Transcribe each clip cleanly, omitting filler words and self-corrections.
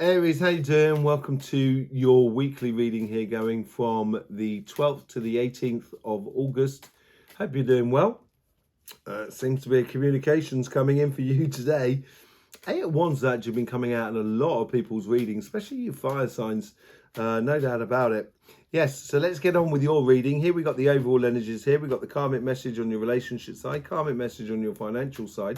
Aries, how you doing? Welcome to your weekly reading here, going from the 12th to the 18th of August. Hope you're doing well. Seems to be a communications coming in for you today. 8 of Wands has actually been coming out in a lot of people's readings, especially you fire signs. No doubt about it. Yes, so let's get on with your reading. Here we got the overall energies here. We got the karmic message on your relationship side, karmic message on your financial side.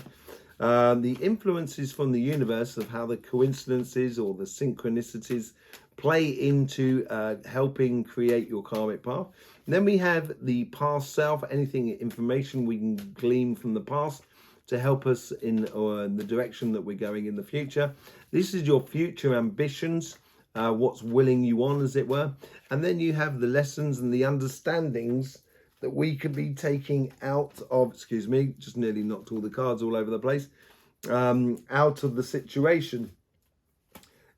The influences from the universe of how the coincidences or the synchronicities play into helping create your karmic path. And then we have the past self, anything information we can glean from the past to help us in the direction that we're going in the future. This is your future ambitions, what's willing you on, as it were. And then you have the lessons and the understandings that we could be taking out of, excuse me, just nearly knocked all the cards all over the place, out of the situation.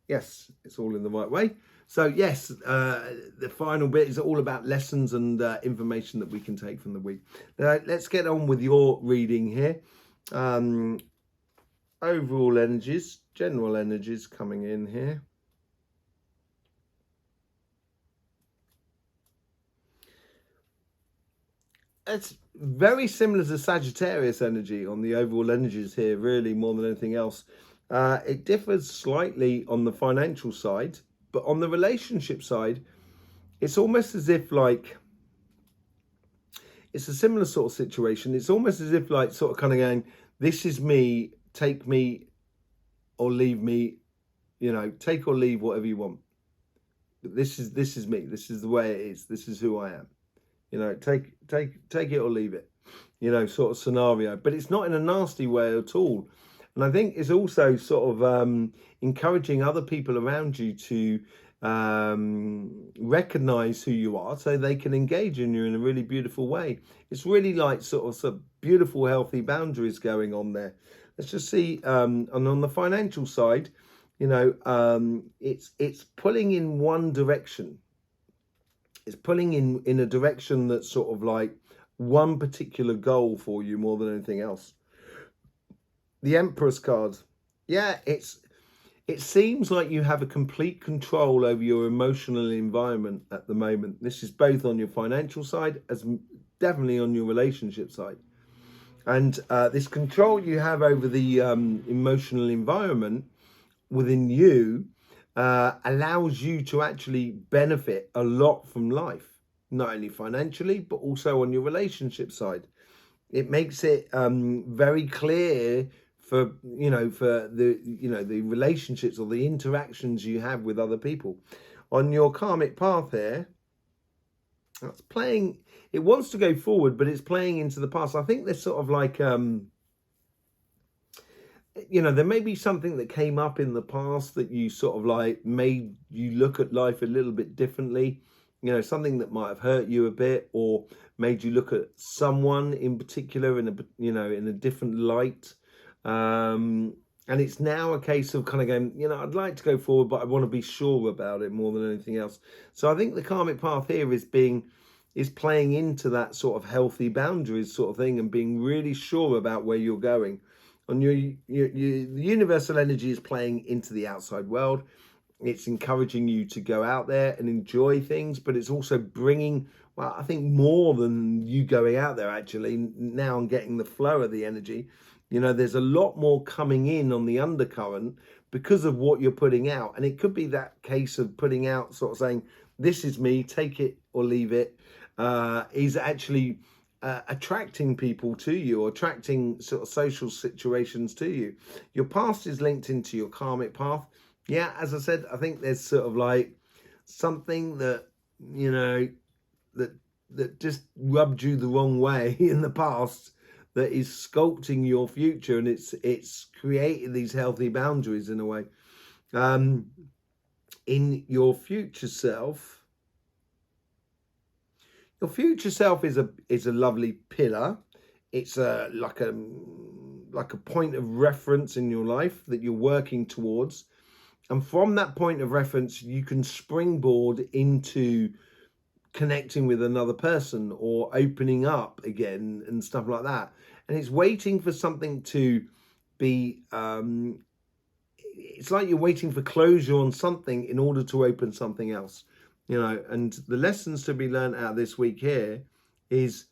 Yes, it's all in the right way. So yes, the final bit is all about lessons and information that we can take from the week. Now, let's get on with your reading here. Overall energies, general energies coming in here. It's very similar to Sagittarius energy on the overall energies here, really, more than anything else. It differs slightly on the financial side, but on the relationship side, it's almost as if like, it's a similar sort of situation. It's almost as if like sort of kind of going, this is me, take me or leave me, you know, take or leave whatever you want. But this is me. This is the way it is. This is who I am. You know, take it or leave it, you know, sort of scenario. But it's not in a nasty way at all. And I think it's also sort of encouraging other people around you to recognize who you are so they can engage in you in a really beautiful way. It's really like sort of beautiful, healthy boundaries going on there. Let's just see. And on the financial side, you know, it's pulling in one direction. It's pulling in a direction that's sort of like one particular goal for you more than anything else. The Empress card. Yeah, it seems like you have a complete control over your emotional environment at the moment. This is both on your financial side as definitely on your relationship side. And this control you have over the emotional environment within you allows you to actually benefit a lot from life, not only financially, but also on your relationship side. It makes it very clear for, you know, for the, you know, the relationships or the interactions you have with other people. On your karmic path here, that's playing, it wants to go forward, but it's playing into the past. I think there's sort of like, you know, there may be something that came up in the past that you sort of like made you look at life a little bit differently, you know, something that might have hurt you a bit or made you look at someone in particular in a, you know, in a different light. And it's now a case of kind of going, you know, I'd like to go forward, but I want to be sure about it more than anything else. So I think the karmic path here is playing into that sort of healthy boundaries sort of thing and being really sure about where you're going. On the universal energy is playing into the outside world. It's encouraging you to go out there and enjoy things, but it's also bringing, well, I think more than you going out there actually, now I'm getting the flow of the energy. You know, there's a lot more coming in on the undercurrent because of what you're putting out. And it could be that case of putting out, sort of saying, this is me, take it or leave it, is actually attracting people to you, or attracting sort of social situations to you. Your past is linked into your karmic path. Yeah, as I said, I think there's sort of like something that, you know, that just rubbed you the wrong way in the past that is sculpting your future, and it's creating these healthy boundaries in a way. In your future self, your future self is a lovely pillar. It's like a point of reference in your life that you're working towards. And from that point of reference, you can springboard into connecting with another person or opening up again and stuff like that. And it's waiting for something to be it's like you're waiting for closure on something in order to open something else, you know. And the lessons to be learned out this week here is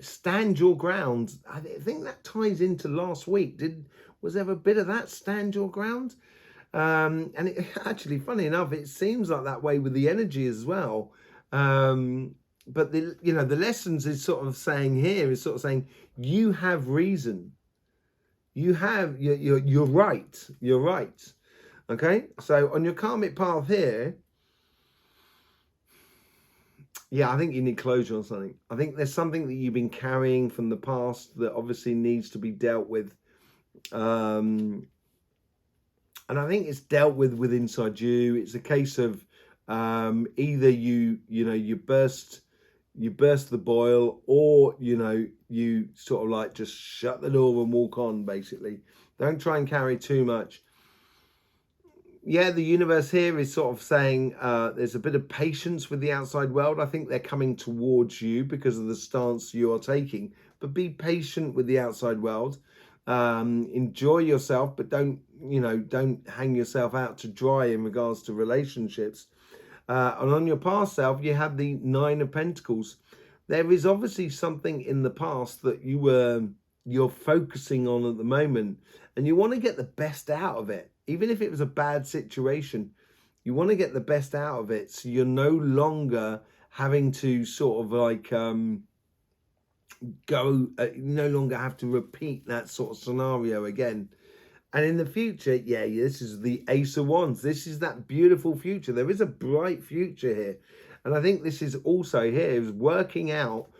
stand your ground. I think that ties into last week. Was there a bit of that, stand your ground? And it, actually, funny enough, it seems like that way with the energy as well. But the lessons is sort of saying here is sort of saying you have reason. You're right. You're right. Okay. So on your karmic path here, yeah, I think you need closure on something. I think there's something that you've been carrying from the past that obviously needs to be dealt with. And I think it's dealt with inside you. It's a case of either you burst the boil, or you sort of like just shut the door and walk on. Basically, don't try and carry too much. Yeah, the universe here is sort of saying there's a bit of patience with the outside world. I think they're coming towards you because of the stance you are taking. But be patient with the outside world. Enjoy yourself, but don't hang yourself out to dry in regards to relationships. And on your past self, you have the Nine of Pentacles. There is obviously something in the past that you're focusing on at the moment, and you want to get the best out of it. Even if it was a bad situation, you want to get the best out of it, so you're no longer having to sort of like no longer have to repeat that sort of scenario again. And in the future, yeah, this is the Ace of Wands. This is that beautiful future. There is a bright future here. And I think this is also here is working out,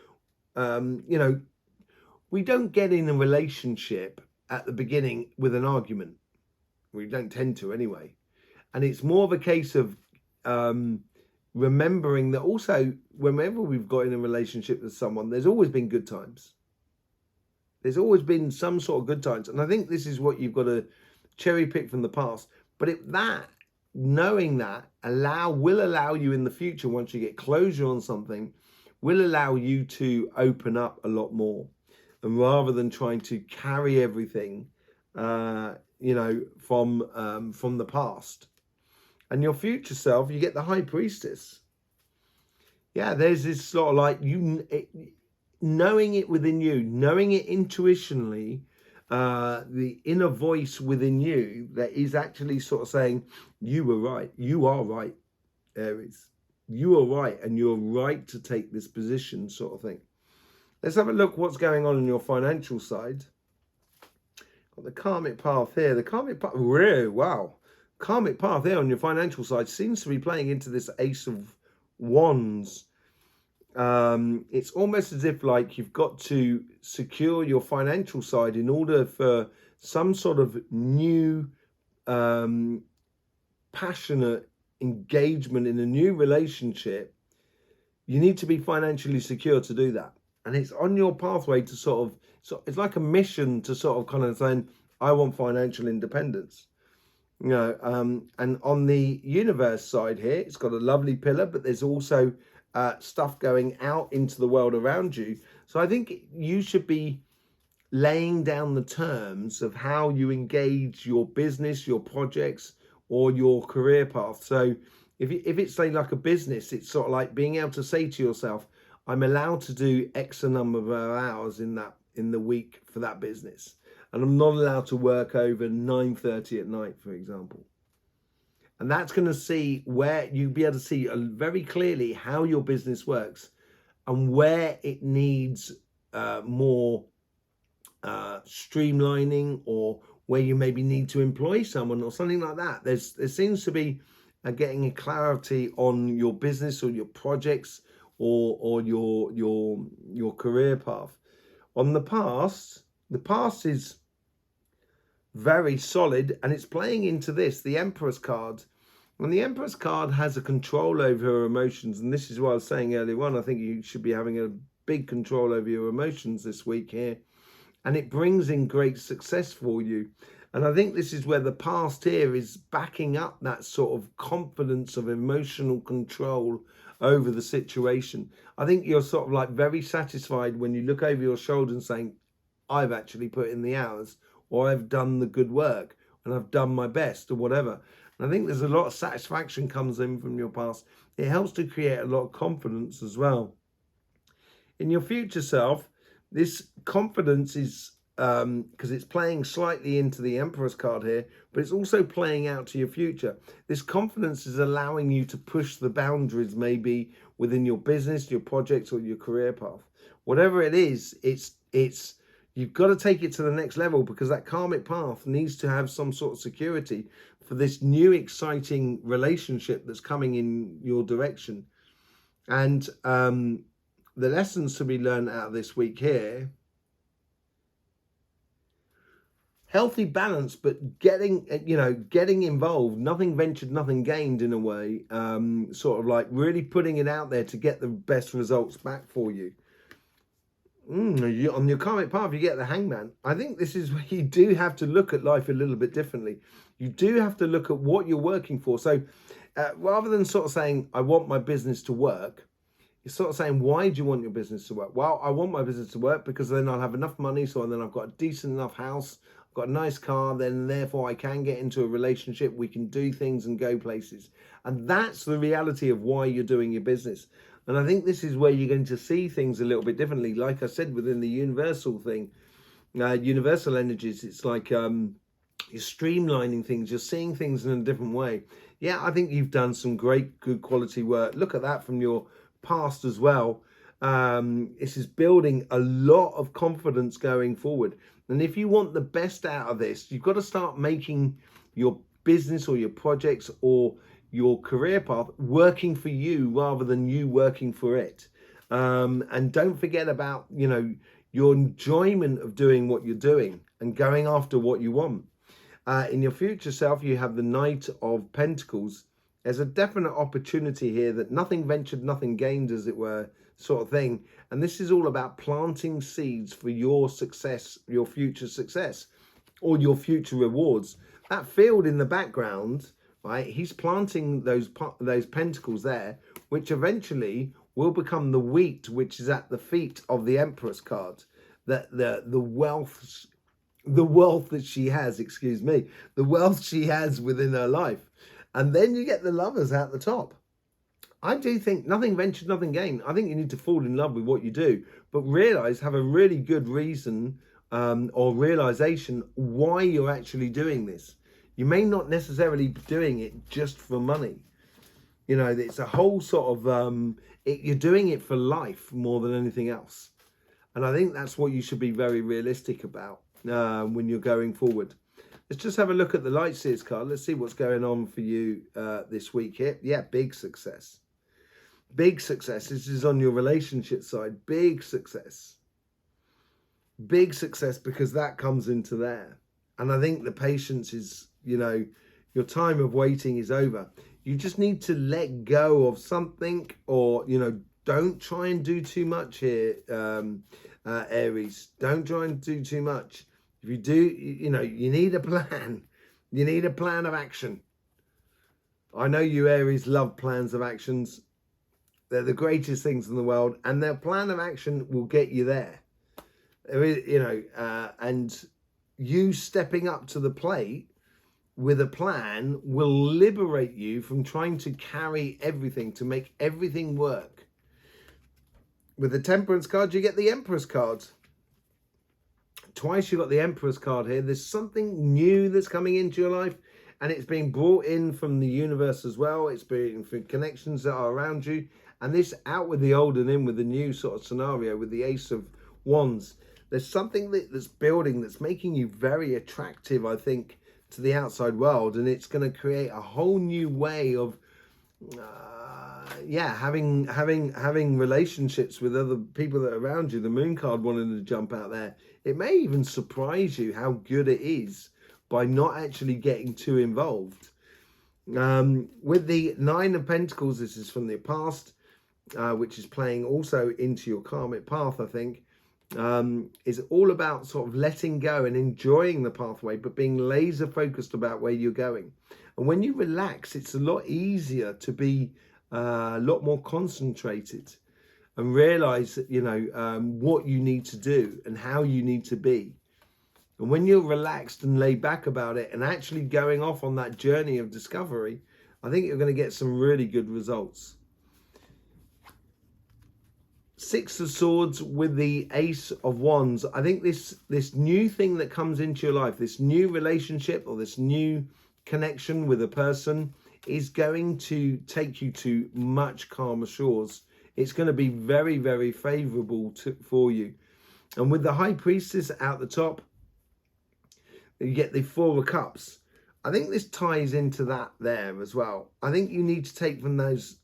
we don't get in a relationship at the beginning with an argument. We don't tend to anyway. And it's more of a case of remembering that also whenever we've got in a relationship with someone, there's always been good times. There's always been some sort of good times. And I think this is what you've got to cherry pick from the past. But knowing that will allow you in the future, once you get closure on something, will allow you to open up a lot more. And rather than trying to carry everything, from the past. And your future self, you get the High Priestess. Yeah, there's this sort of like knowing it within you, knowing it intuitionally, the inner voice within you that is actually sort of saying, you were right. You are right, Aries. You are right, and you're right to take this position, sort of thing. Let's have a look what's going on your financial side. Got the karmic path here. The karmic path, really, wow. Karmic path here on your financial side seems to be playing into this Ace of Wands. It's almost as if like you've got to secure your financial side in order for some sort of new passionate engagement in a new relationship. You need to be financially secure to do that. And it's on your pathway to so it's like a mission to sort of kind of saying, I want financial independence. And on the universe side here, it's got a lovely pillar, but there's also stuff going out into the world around you. So I think you should be laying down the terms of how you engage your business, your projects, or your career path. So if it's say like a business, it's sort of like being able to say to yourself, I'm allowed to do X number of hours in the week for that business. And I'm not allowed to work over 9:30 at night, for example. And that's going to see where you'll be able to see very clearly how your business works and where it needs more streamlining, or where you maybe need to employ someone or something like that. There seems to be getting a clarity on your business or your projects or your career path. On the past is very solid, and it's playing into this, the Empress card. And the Empress card has a control over her emotions, and this is what I was saying earlier on. I think you should be having a big control over your emotions this week here, and it brings in great success for you. And I think this is where the past here is backing up that sort of confidence of emotional control over the situation. I think you're sort of like very satisfied when you look over your shoulder and saying, I've actually put in the hours, or I've done the good work and I've done my best or whatever. And I think there's a lot of satisfaction comes in from your past. It helps to create a lot of confidence as well. In your future self, this confidence is because it's playing slightly into the Emperor's card here, but it's also playing out to your future. This confidence is allowing you to push the boundaries maybe within your business, your projects, or your career path. Whatever it is, it's you've got to take it to the next level, because that karmic path needs to have some sort of security for this new exciting relationship that's coming in your direction. And the lessons to be learned out of this week here: healthy balance, but getting involved, nothing ventured, nothing gained, in a way, sort of like really putting it out there to get the best results back for you. On your karmic path, you get the Hangman. I think this is where you do have to look at life a little bit differently. You do have to look at what you're working for. So rather than sort of saying, I want my business to work, you're sort of saying, why do you want your business to work? Well, I want my business to work because then I'll have enough money, so then I've got a decent enough house, I've got a nice car, then therefore I can get into a relationship, we can do things and go places. And that's the reality of why you're doing your business. And I think this is where you're going to see things a little bit differently. Like I said, within the universal thing, universal energies, it's like you're streamlining things, you're seeing things in a different way. Yeah, I think you've done some great, good quality work. Look at that from your past as well. This is building a lot of confidence going forward. And if you want the best out of this, you've got to start making your business or your projects or your career path working for you rather than you working for it. And don't forget about, your enjoyment of doing what you're doing and going after what you want. In your future self, you have the Knight of Pentacles. There's a definite opportunity here that nothing ventured, nothing gained, as it were, sort of thing. And this is all about planting seeds for your success, your future success, or your future rewards. That field in the background, right? He's planting those pentacles there, which eventually will become the wheat, which is at the feet of the Empress card. That the wealth that she has, the wealth she has within her life. And then you get the Lovers at the top. I do think nothing ventured, nothing gained. I think you need to fall in love with what you do, but have a really good reason or realization why you're actually doing this. You may not necessarily be doing it just for money. It's a whole sort of, you're doing it for life more than anything else. And I think that's what you should be very realistic about when you're going forward. Let's just have a look at the Light Seers card. Let's see what's going on for you this week here. Yeah, big success. Big success. This is on your relationship side. Big success. Big success, because that comes into there. And I think the patience is, your time of waiting is over. You just need to let go of something, or, don't try and do too much here, Aries. Don't try and do too much. If you do, you need a plan. You need a plan of action. I know you Aries love plans of actions. They're the greatest things in the world, and their plan of action will get you there. There is, and you stepping up to the plate with a plan will liberate you from trying to carry everything, to make everything work. With the Temperance card, you get the Empress card. Twice you got the Emperor's card here. There's something new that's coming into your life, and it's being brought in from the universe as well. It's being from connections that are around you, and this out with the old and in with the new sort of scenario with the Ace of Wands. There's something that's building that's making you very attractive, I think, to the outside world, and it's going to create a whole new way of having relationships with other people that are around you. The Moon card wanted to jump out there. It may even surprise you how good it is by not actually getting too involved. With the Nine of Pentacles, this is from the past, which is playing also into your karmic path, I think, is all about sort of letting go and enjoying the pathway, but being laser focused about where you're going. And when you relax, it's a lot easier to be a lot more concentrated and realize that, what you need to do and how you need to be. And when you're relaxed and laid back about it and actually going off on that journey of discovery, I think you're going to get some really good results. Six of Swords with the Ace of Wands. I think this new thing that comes into your life, this new relationship or this new connection with a person, is going to take you to much calmer shores. It's going to be very, very favorable for you. And with the High Priestess out the top, you get the Four of Cups. I think this ties into that there as well. I think you need to take from those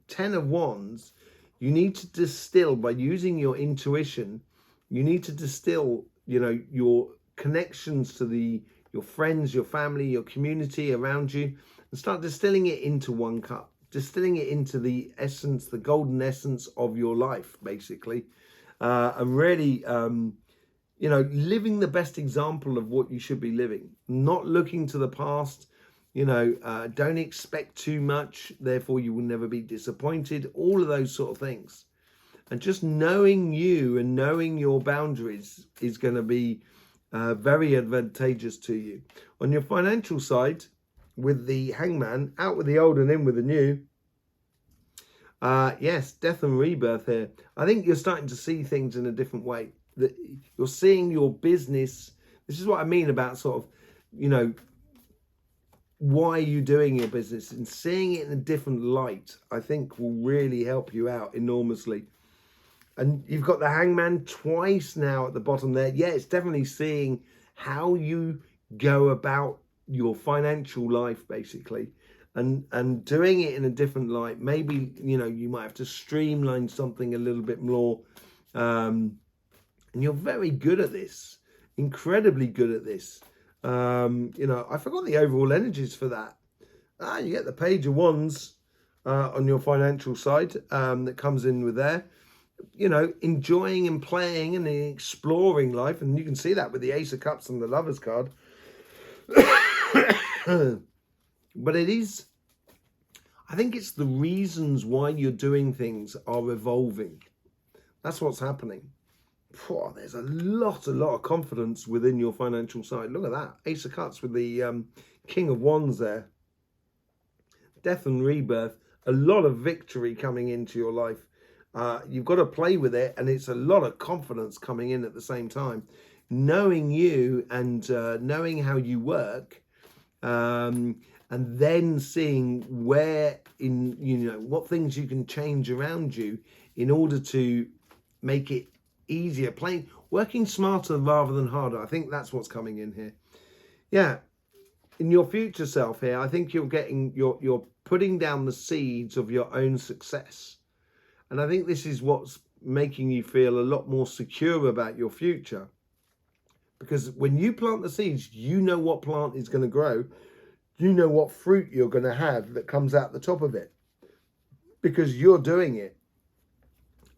10 of Wands, you need to distill by using your intuition. You need to distill, you know, your connections to your friends, your family, your community around you, and start distilling it into one cup, distilling it into the essence, the golden essence of your life, basically, and really, you know, living the best example of what you should be living, not looking to the past. You know, don't expect too much, therefore you will never be disappointed. All of those sort of things. And just knowing you and knowing your boundaries is going to be very advantageous to you. On your financial side, with the Hangman, out with the old and in with the new. Yes, death and rebirth here. I think you're starting to see things in a different way. That you're seeing your business. This is what I mean about sort of, you know, why you're doing your business, and seeing it in a different light, I think will really help you out enormously. And you've got the Hangman twice now at the bottom there. Yeah, it's definitely seeing how you go about your financial life, basically, and doing it in a different light. Maybe, you know, you might have to streamline something a little bit more. And you're very good at this, incredibly good at this. You know, I forgot the overall energies for that. You get the Page of Wands on your financial side that comes in with there. You know, enjoying and playing and exploring life. And you can see that with the Ace of Cups and the Lovers card. But it is, I think it's the reasons why you're doing things are evolving. That's what's happening. There's a lot of confidence within your financial side. Look at that. Ace of Cups with the King of Wands there. Death and rebirth. A lot of victory coming into your life. You've got to play with it, and it's a lot of confidence coming in at the same time. Knowing you and knowing how you work, and then seeing where in, you know, what things you can change around you in order to make it easier, working smarter rather than harder. I think that's what's coming in here. Yeah, in your future self here, I think you're putting down the seeds of your own success, and I think this is what's making you feel a lot more secure about your future, because when you plant the seeds, you know what plant is going to grow, you know what fruit you're going to have that comes out the top of it, because you're doing it.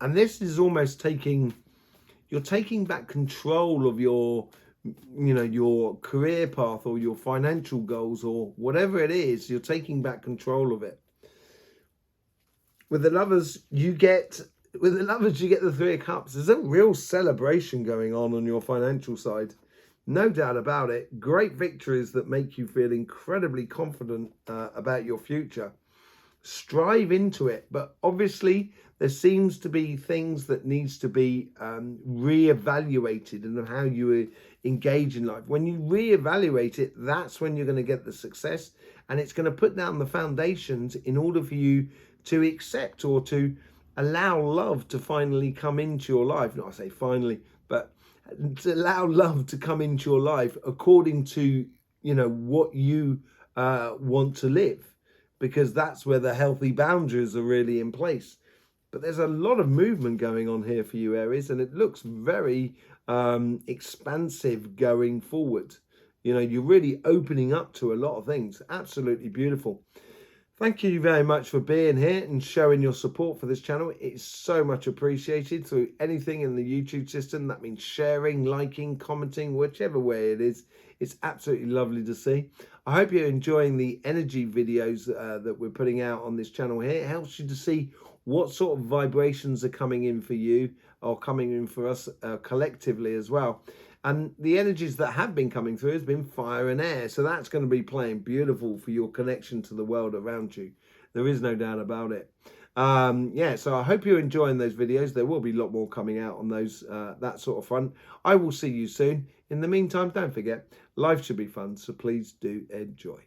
And this is almost you're taking back control of your, you know, your career path or your financial goals or whatever it is. You're taking back control of it. With the Lovers, you get the Three of Cups. There's a real celebration going on your financial side. No doubt about it. Great victories that make you feel incredibly confident about your future. Strive into it, but obviously there seems to be things that needs to be re-evaluated in how you engage in life. When you re-evaluate it, that's when you're going to get the success, and it's going to put down the foundations in order for you to accept or to allow love to finally come into your life. Not I say finally, but to allow love to come into your life according to, you know, what you want to live, because that's where the healthy boundaries are really in place. But there's a lot of movement going on here for you, Aries, and it looks very expansive going forward. You know, you're really opening up to a lot of things. Absolutely beautiful. Thank you very much for being here and showing your support for this channel. It's so much appreciated through anything in the YouTube system. That means sharing, liking, commenting, whichever way it is. It's absolutely lovely to see. I hope you're enjoying the energy videos that we're putting out on this channel here. It helps you to see what sort of vibrations are coming in for you or coming in for us collectively as well. And the energies that have been coming through has been fire and air. So that's going to be playing beautiful for your connection to the world around you. There is no doubt about it. Yeah, so I hope you're enjoying those videos. There will be a lot more coming out on those, that sort of front. I will see you soon. In the meantime, don't forget, life should be fun, so please do enjoy.